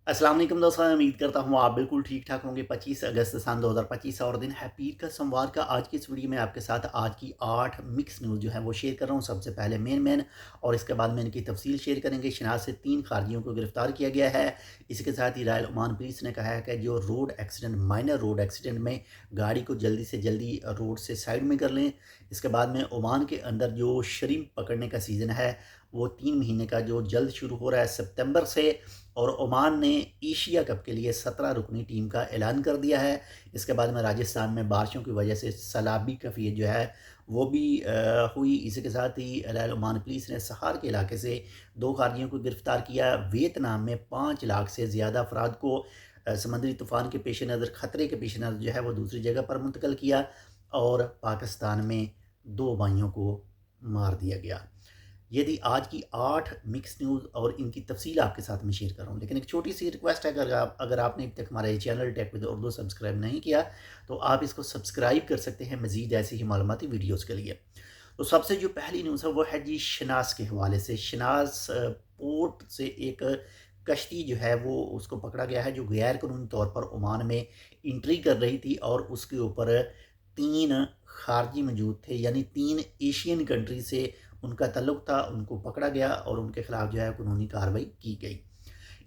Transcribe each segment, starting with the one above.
अस्सलाम वालेकुम दोस्तों, मैं उम्मीद करता हूँ आप बिल्कुल ठीक-ठाक होंगे। 25 अगस्त सन 2025 और दिन है पीर का सोमवार का। आज की इस वीडियो में आपके साथ आज की 8 मिक्स न्यूज़ जो है वो शेयर कर रहा हूँ। सबसे पहले मेन और इसके बाद में इनकी तफसील शेयर करेंगे। शनाज से 3 खारजियों को गिरफ्तार किया गया है। इसके साथ ही रॉयल ओमान पुलिस ने कहा है कि जो माइनर रोड एक्सीडेंट में गाड़ी को जल्दी से जल्दी रोड से साइड में कर लें। इसके बाद में ओमान के अंदर जो शrimp पकड़ने का सीज़न है वो 3 महीने का जो जल्द शुरू हो रहा है सितंबर से। और ओमान ने एशिया कप के लिए 17 रुकनी टीम का ऐलान कर दिया है। इसके बाद में राजस्थान में बारिशों की वजह से सैलाबी कैफियत जो है वो भी हुई। इसी के साथ ही रॉयल ओमान पुलिस ने सहार के इलाके से 2 खारजियों को गिरफ्तार किया। वियतनाम में 5 लाख से ज़्यादा अफराद को समुद्री तूफ़ान के पेश नज़र खतरे के पेश नज़र जो है वो दूसरी जगह पर मुंतकिल किया। और पाकिस्तान में 2 भाइयों को मार दिया गया। ये थी आज की 8 मिक्स न्यूज़ और इनकी तफसील आपके साथ में शेयर कर रहा हूँ। लेकिन एक छोटी-सी रिक्वेस्ट है, अगर आपने अभी तक हमारा ये channel tech with Urdu subscribe नहीं किया, तो आप इसको सब्सक्राइब कर सकते हैं मज़ीद ऐसी ही मालूमाती वीडियोज़ के लिए। तो सबसे जो पहली न्यूज़ है वो है जी शनाज़ के हवाले से। शनाज़ पोर्ट से एक कश्ती जो है वो उसको पकड़ा गया है, जो गैर कानूनी तौर पर ओमान में एंट्री कर रही थी और उसके ऊपर 3 खारजी मौजूद थे, यानी 3 एशियन कंट्री से उनका ताल्लुक था। उनको पकड़ा गया और उनके खिलाफ जो है कानूनी कार्रवाई की गई।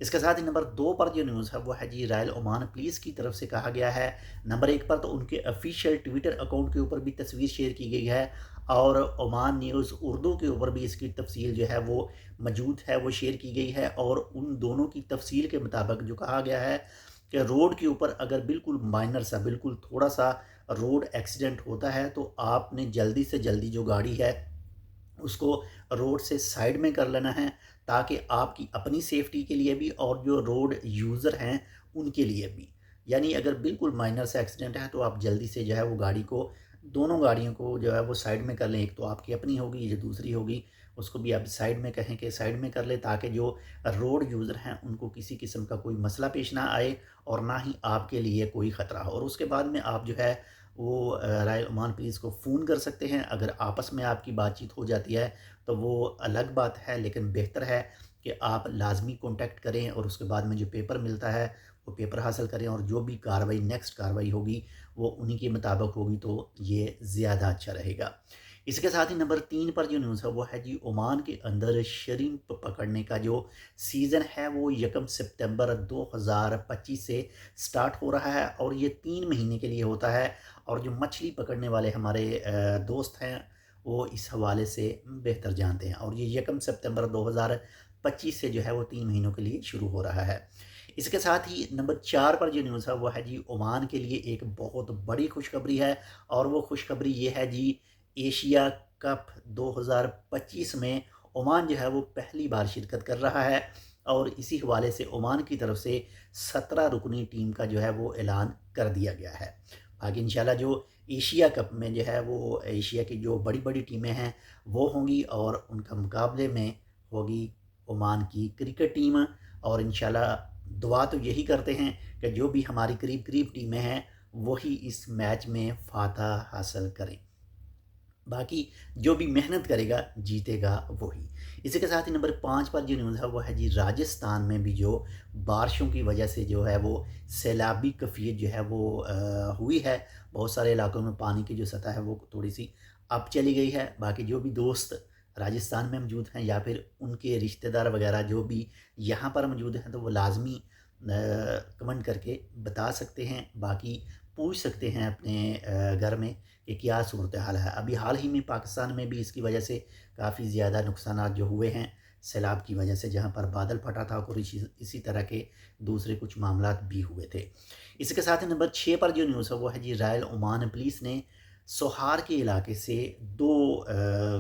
इसके साथ ही नंबर 2 पर जो न्यूज़ है वो है जी रॉयल ओमान पुलिस की तरफ से कहा गया है। नंबर 1 पर तो उनके ऑफिशियल ट्विटर अकाउंट के ऊपर भी तस्वीर शेयर की गई है और ओमान न्यूज़ उर्दू के ऊपर भी इसकी तफसील जो है वो मौजूद है, वो शेयर की गई है। और उन दोनों की तफसील के मुताबिक जो कहा गया है कि रोड के ऊपर अगर बिल्कुल माइनर सा, बिल्कुल थोड़ा सा रोड एक्सीडेंट होता है तो आपने जल्दी से जल्दी जो गाड़ी है उसको रोड से साइड में कर लेना है, ताकि आपकी अपनी सेफ्टी के लिए भी और जो रोड यूज़र हैं उनके लिए भी। यानी अगर बिल्कुल माइनर सा एक्सीडेंट है तो आप जल्दी से जो है वो गाड़ी को, दोनों गाड़ियों को जो है वो साइड में कर लें। एक तो आपकी अपनी होगी, जो दूसरी होगी उसको भी आप साइड में कहें कि साइड में कर लें, ताकि जो रोड यूज़र हैं उनको किसी किस्म का कोई मसला पेश ना आए और ना ही आपके लिए कोई ख़तरा हो। और उसके बाद में आप जो है वो रॉयल ओमान पुलिस को फ़ोन कर सकते हैं। अगर आपस में आपकी बातचीत हो जाती है तो वो अलग बात है, लेकिन बेहतर है कि आप लाज़मी कॉन्टैक्ट करें और उसके बाद में जो पेपर मिलता है वो पेपर हासिल करें और जो भी कार्रवाई नेक्स्ट कार्रवाई होगी वो उन्हीं के मुताबिक होगी, तो ये ज़्यादा अच्छा रहेगा। इसके साथ ही नंबर 3 पर जो न्यूज़ है वो है जी ओमान के अंदर शrimp पकड़ने का जो सीज़न है वो 1 सितंबर 2025 से स्टार्ट हो रहा है और ये 3 महीने के लिए होता है। और जो मछली पकड़ने वाले हमारे दोस्त हैं वो इस हवाले से बेहतर जानते हैं। और ये 1 सितंबर 2025 से जो है वो 3 महीनों के लिए शुरू हो रहा है। इसके साथ ही नंबर 4 पर जो न्यूज़ है वो है जी ओमान के लिए एक बहुत बड़ी खुशखबरी है। और वो खुशखबरी ये है जी, एशिया कप 2025 में ओमान जो है वो पहली बार शिरकत कर रहा है। और इसी हवाले से ओमान की तरफ से 17 रुकनी टीम का जो है वो ऐलान कर दिया गया है। बाकी इंशाल्लाह जो एशिया कप में जो है वो एशिया की जो बड़ी-बड़ी टीमें हैं वो होंगी और उनका मुकाबले में होगी ओमान की क्रिकेट टीम। और इंशाल्लाह दुआ तो यही करते हैं कि जो भी हमारी करीब-करीब टीमें हैं वही इस मैच में फ़ातह हासिल करें। बाकी जो भी मेहनत करेगा जीतेगा वही। इसी के साथ ही नंबर 5 पर जो न्यूज़ है वो है जी राजस्थान में भी जो बारिशों की वजह से जो है वो सैलाबी कैफियत जो है वो हुई है। बहुत सारे इलाकों में पानी की जो सतह है वो थोड़ी-सी अप चली गई है। बाकी जो भी दोस्त राजस्थान में मौजूद हैं या फिर उनके रिश्तेदार वगैरह जो भी यहाँ पर मौजूद हैं तो वो लाज़मी कमेंट करके बता सकते हैं। बाकी पूछ सकते हैं अपने घर में कि क्या सूरत हाल है। अभी हाल ही में पाकिस्तान में भी इसकी वजह से काफ़ी ज़्यादा नुकसानात जो हुए हैं सैलाब की वजह से, जहाँ पर बादल फटा था और इसी तरह के दूसरे कुछ मामलात भी हुए थे। इसके साथ ही नंबर 6 पर जो न्यूज़ है वो है जी रॉयल ओमान पुलिस ने सोहार के इलाके से 2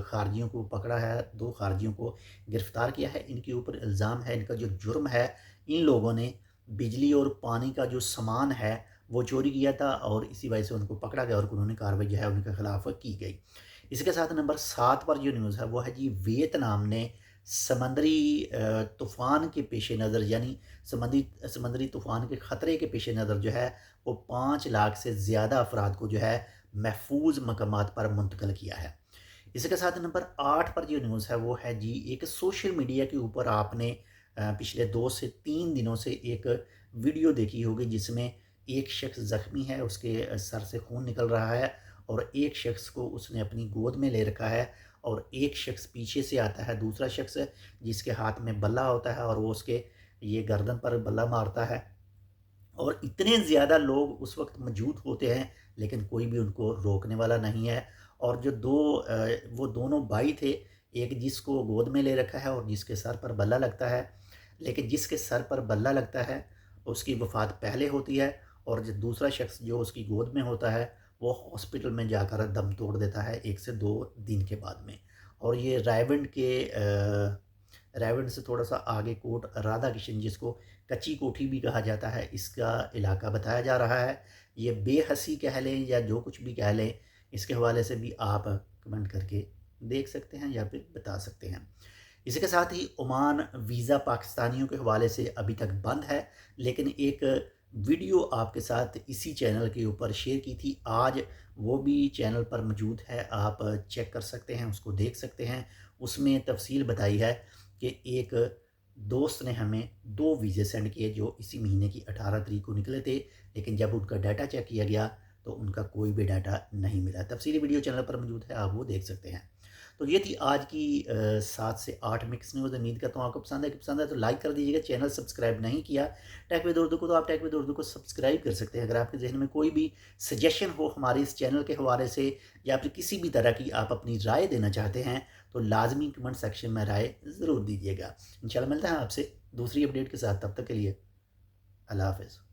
खारजियों को पकड़ा है, 2 खारजियों को गिरफ़्तार किया है। इनके ऊपर इल्ज़ाम है, इनका जो जुर्म है, इन लोगों ने बिजली और पानी का जो सामान है वो चोरी किया था और इसी वजह से उनको पकड़ा गया और कानूनी कार्रवाई जो है उनके खिलाफ की गई। इसके साथ नंबर 7 पर जो न्यूज़ है वो है जी वियतनाम ने समंदरी तूफ़ान के पेश नज़र, यानी समंदरी तूफ़ान के ख़तरे के पेश नज़र जो है वो 5 लाख से ज़्यादा अफराद को जो है महफूज मकामात पर मुंतकिल किया है। इसके साथ नंबर 8 पर जो न्यूज़ है वो है जी, एक सोशल मीडिया के ऊपर आपने पिछले 2 से 3 दिनों से एक वीडियो देखी होगी जिसमें एक शख्स ज़ख्मी है, उसके सर से खून निकल रहा है और एक शख्स को उसने अपनी गोद में ले रखा है और एक शख्स पीछे से आता है, दूसरा शख्स जिसके हाथ में बल्ला होता है और वो उसके ये गर्दन पर बल्ला मारता है और इतने ज़्यादा लोग उस वक़्त मौजूद होते हैं, लेकिन कोई भी उनको रोकने वाला नहीं है। और जो वो दोनों भाई थे, एक जिसको गोद में ले रखा है और जिसके सर पर बल्ला लगता है, लेकिन जिसके सर पर बल्ला लगता है, उसकी वफ़ात पहले होती है और जो दूसरा शख्स जो उसकी गोद में होता है, वो हॉस्पिटल में जाकर दम तोड़ देता है 1 से 2 दिन के बाद में। और ये रायवंड से थोड़ा-सा आगे कोट राधा किशन जिसको कच्ची कोठी भी कहा जाता है, इसका इलाका बताया जा रहा है। ये बेहसी कह लें या जो कुछ भी कह लें, इसके हवाले से भी आप कमेंट करके देख सकते हैं या फिर बता सकते हैं। इसी के साथ ही ओमान वीज़ा पाकिस्तानियों के हवाले से अभी तक बंद है, लेकिन एक वीडियो आपके साथ इसी चैनल के ऊपर शेयर की थी। आज वो भी चैनल पर मौजूद है, आप चेक कर सकते हैं, उसको देख सकते हैं। उसमें तफ़सील बताई है कि एक दोस्त ने हमें 2 वीज़े सेंड किए जो इसी महीने की 18 तारीख को निकले थे, लेकिन जब उनका डाटा चेक किया गया तो उनका कोई भी डाटा नहीं मिला। तफ़सीली वीडियो चैनल पर मौजूद है, आप वो देख सकते हैं। तो ये थी आज की 7 से 8 मिक्स न्यूज़। उम्मीद करता हूँ आपको पसंद है। कि पसंद है तो लाइक कर दीजिएगा। चैनल सब्सक्राइब नहीं किया टेक विद उर्दू को तो आप टेक विद उर्दू को सब्सक्राइब कर सकते हैं। अगर आपके ज़हन में कोई भी सजेशन हो हमारे इस चैनल के हवाले से या फिर किसी भी तरह की आप अपनी राय देना चाहते हैं तो लाजमी कमेंट सेक्शन में राय ज़रूर दीजिएगा। इंशाल्लाह मिलता है आपसे दूसरी अपडेट के साथ। तब तक के लिए अल्लाह हाफ़िज़।